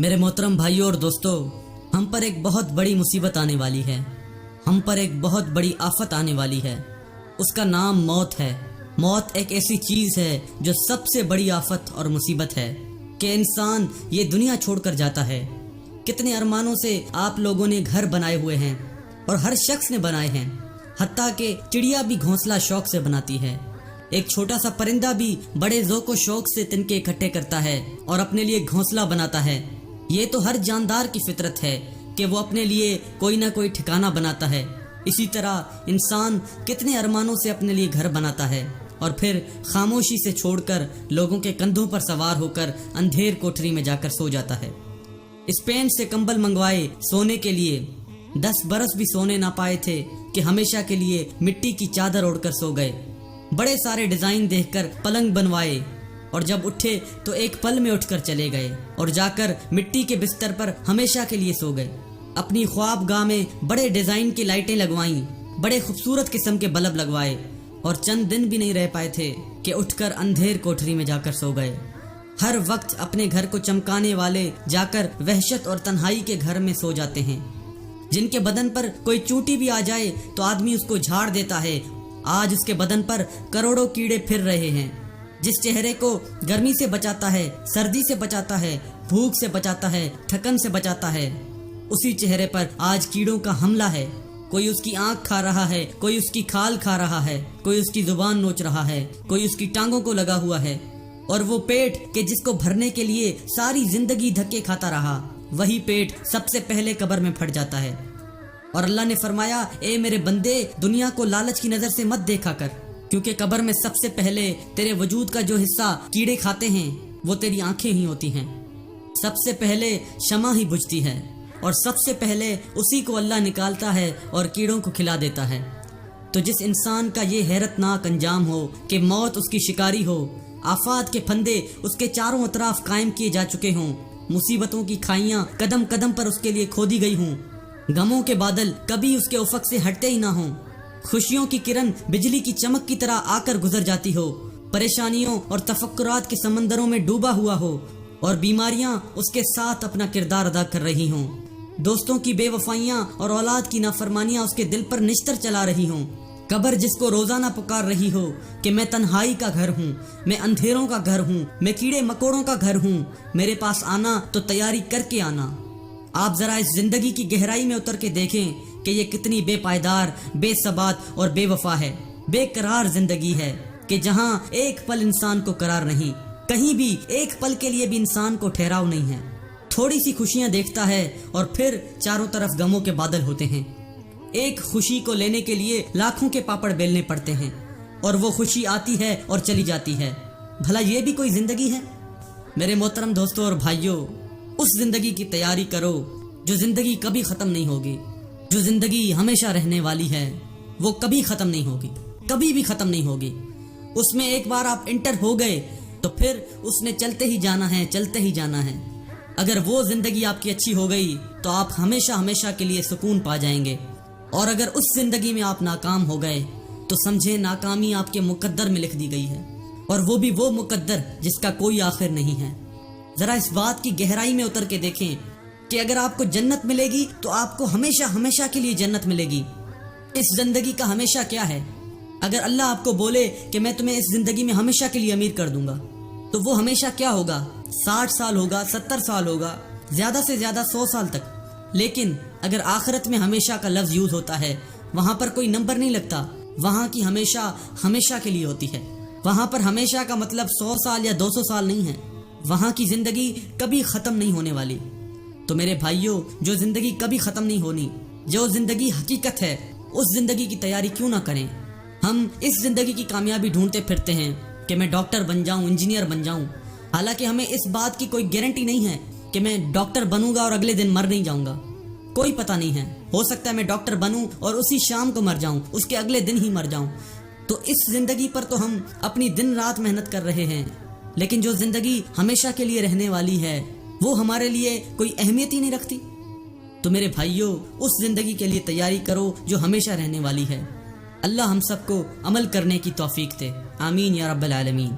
میرے محترم بھائیوں اور دوستوں، ہم پر ایک بہت بڑی مصیبت آنے والی ہے، ہم پر ایک بہت بڑی آفت آنے والی ہے۔ اس کا نام موت ہے۔ موت ایک ایسی چیز ہے جو سب سے بڑی آفت اور مصیبت ہے کہ انسان یہ دنیا چھوڑ کر جاتا ہے۔ کتنے ارمانوں سے آپ لوگوں نے گھر بنائے ہوئے ہیں اور ہر شخص نے بنائے ہیں، حتیٰ کہ چڑیا بھی گھونسلہ شوق سے بناتی ہے۔ ایک چھوٹا سا پرندہ بھی بڑے ذوق و شوق سے تنکے اکٹھے کرتا ہے اور اپنے لیے گھونسلہ بناتا ہے۔ یہ تو ہر جاندار کی فطرت ہے کہ وہ اپنے لیے کوئی نہ کوئی ٹھکانہ بناتا ہے۔ اسی طرح انسان کتنے ارمانوں سے اپنے لیے گھر بناتا ہے اور پھر خاموشی سے چھوڑ کر لوگوں کے کندھوں پر سوار ہو کر اندھیر کوٹری میں جا کر سو جاتا ہے۔ اسپین سے کمبل منگوائے سونے کے لیے، 10 برس بھی سونے نہ پائے تھے کہ ہمیشہ کے لیے مٹی کی چادر اوڑھ کر سو گئے۔ بڑے سارے ڈیزائن دیکھ کر پلنگ بنوائے اور جب اٹھے تو ایک پل میں اٹھ کر چلے گئے اور جا کر مٹی کے بستر پر ہمیشہ کے لیے سو گئے۔ اپنی خواب گاہ میں بڑے ڈیزائن کی لائٹیں لگوائیں، بڑے خوبصورت قسم کے بلب لگوائے اور چند دن بھی نہیں رہ پائے تھے کہ اٹھ کر اندھیر کوٹری میں جا کر سو گئے۔ ہر وقت اپنے گھر کو چمکانے والے جا کر وحشت اور تنہائی کے گھر میں سو جاتے ہیں، جن کے بدن پر کوئی چونٹی بھی آ جائے تو آدمی اس کو جھاڑ دیتا ہے۔ آج اس کے بدن پر کروڑوں کیڑے پھر رہے ہیں۔ جس چہرے کو گرمی سے بچاتا ہے، سردی سے بچاتا ہے، بھوک سے بچاتا ہے، تھکن سے بچاتا ہے، اسی چہرے پر آج کیڑوں کا حملہ ہے۔ کوئی اس کی آنکھ کھا رہا ہے، کوئی اس کی کھال کھا رہا ہے، کوئی اس کی زبان نوچ رہا ہے، کوئی اس کی ٹانگوں کو لگا ہوا ہے، اور وہ پیٹ کہ جس کو بھرنے کے لیے ساری زندگی دھکے کھاتا رہا، وہی پیٹ سب سے پہلے قبر میں پھٹ جاتا ہے۔ اور اللہ نے فرمایا، اے میرے بندے، دنیا کو لالچ کی نظر سے مت دیکھا کر، کیونکہ قبر میں سب سے پہلے تیرے وجود کا جو حصہ کیڑے کھاتے ہیں وہ تیری آنکھیں ہی ہوتی ہیں۔ سب سے پہلے شمع ہی بجھتی ہے اور سب سے پہلے اسی کو اللہ نکالتا ہے اور کیڑوں کو کھلا دیتا ہے۔ تو جس انسان کا یہ حیرت ناک انجام ہو کہ موت اس کی شکاری ہو، آفات کے پھندے اس کے چاروں اطراف قائم کیے جا چکے ہوں، مصیبتوں کی کھائیاں قدم قدم پر اس کے لیے کھودی گئی ہوں، غموں کے بادل کبھی اس کے افق سے ہٹتے ہی نہ ہوں، خوشیوں کی کرن بجلی کی چمک کی طرح آ کر گزر جاتی ہو، پریشانیوں اور تفکرات کے سمندروں میں ڈوبا ہوا ہو اور بیماریاں اس کے ساتھ اپنا کردار ادا کر رہی ہوں، دوستوں کی بے وفائیاں اور اولاد کی نافرمانیاں اس کے دل پر نشتر چلا رہی ہوں، قبر جس کو روزانہ پکار رہی ہو کہ میں تنہائی کا گھر ہوں، میں اندھیروں کا گھر ہوں، میں کیڑے مکوڑوں کا گھر ہوں، میرے پاس آنا تو تیاری کر کے آنا۔ آپ ذرا اس زندگی کی گہرائی میں اتر کے دیکھیں کہ یہ کتنی بے پائیدار، بے ثبات اور بے وفا ہے، بے قرار زندگی ہے کہ جہاں ایک پل انسان کو قرار نہیں، کہیں بھی ایک پل کے لیے بھی انسان کو ٹھہراؤ نہیں ہے۔ تھوڑی سی خوشیاں دیکھتا ہے اور پھر چاروں طرف غموں کے بادل ہوتے ہیں۔ ایک خوشی کو لینے کے لیے لاکھوں کے پاپڑ بیلنے پڑتے ہیں اور وہ خوشی آتی ہے اور چلی جاتی ہے۔ بھلا یہ بھی کوئی زندگی ہے؟ میرے محترم دوستوں اور بھائیوں، اس زندگی کی تیاری کرو جو زندگی کبھی ختم نہیں ہوگی، جو زندگی ہمیشہ رہنے والی ہے، وہ کبھی ختم نہیں ہوگی، کبھی بھی ختم نہیں ہوگی۔ اس میں ایک بار آپ انٹر ہو گئے تو پھر اس نے چلتے ہی جانا ہے، چلتے ہی جانا ہے۔ اگر وہ زندگی آپ کی اچھی ہو گئی تو آپ ہمیشہ ہمیشہ کے لیے سکون پا جائیں گے، اور اگر اس زندگی میں آپ ناکام ہو گئے تو سمجھیں ناکامی آپ کے مقدر میں لکھ دی گئی ہے، اور وہ بھی وہ مقدر جس کا کوئی آخر نہیں ہے۔ ذرا اس بات کی گہرائی میں اتر کے دیکھیں کہ اگر آپ کو جنت ملے گی تو آپ کو ہمیشہ ہمیشہ کے لیے جنت ملے گی۔ اس زندگی کا ہمیشہ کیا ہے؟ اگر اللہ آپ کو بولے کہ میں تمہیں اس زندگی میں ہمیشہ کے لیے امیر کر دوں گا تو وہ ہمیشہ کیا ہوگا؟ 60 سال ہوگا، 70 سال ہوگا، زیادہ سے زیادہ 100 سال تک۔ لیکن اگر آخرت میں ہمیشہ کا لفظ یوز ہوتا ہے، وہاں پر کوئی نمبر نہیں لگتا، وہاں کی ہمیشہ ہمیشہ کے لیے ہوتی ہے۔ وہاں پر ہمیشہ کا مطلب 100 سال یا 200 سال نہیں ہے، وہاں کی زندگی کبھی ختم نہیں ہونے والی۔ تو میرے بھائیوں، جو زندگی کبھی ختم نہیں ہونی، جو زندگی حقیقت ہے، اس زندگی کی تیاری کیوں نہ کریں؟ ہم اس زندگی کی کامیابی ڈھونڈتے پھرتے ہیں کہ میں ڈاکٹر بن جاؤں، انجینئر بن جاؤں، حالانکہ ہمیں اس بات کی کوئی گارنٹی نہیں ہے کہ میں ڈاکٹر بنوں گا اور اگلے دن مر نہیں جاؤں گا۔ کوئی پتہ نہیں ہے، ہو سکتا ہے میں ڈاکٹر بنوں اور اسی شام کو مر جاؤں، اس کے اگلے دن ہی مر جاؤں۔ تو اس زندگی پر تو ہم اپنی دن رات محنت کر رہے ہیں، لیکن جو زندگی ہمیشہ کے لیے رہنے والی ہے وہ ہمارے لیے کوئی اہمیت ہی نہیں رکھتی۔ تو میرے بھائیوں، اس زندگی کے لیے تیاری کرو جو ہمیشہ رہنے والی ہے۔ اللہ ہم سب کو عمل کرنے کی توفیق دے، آمین یا رب العالمین۔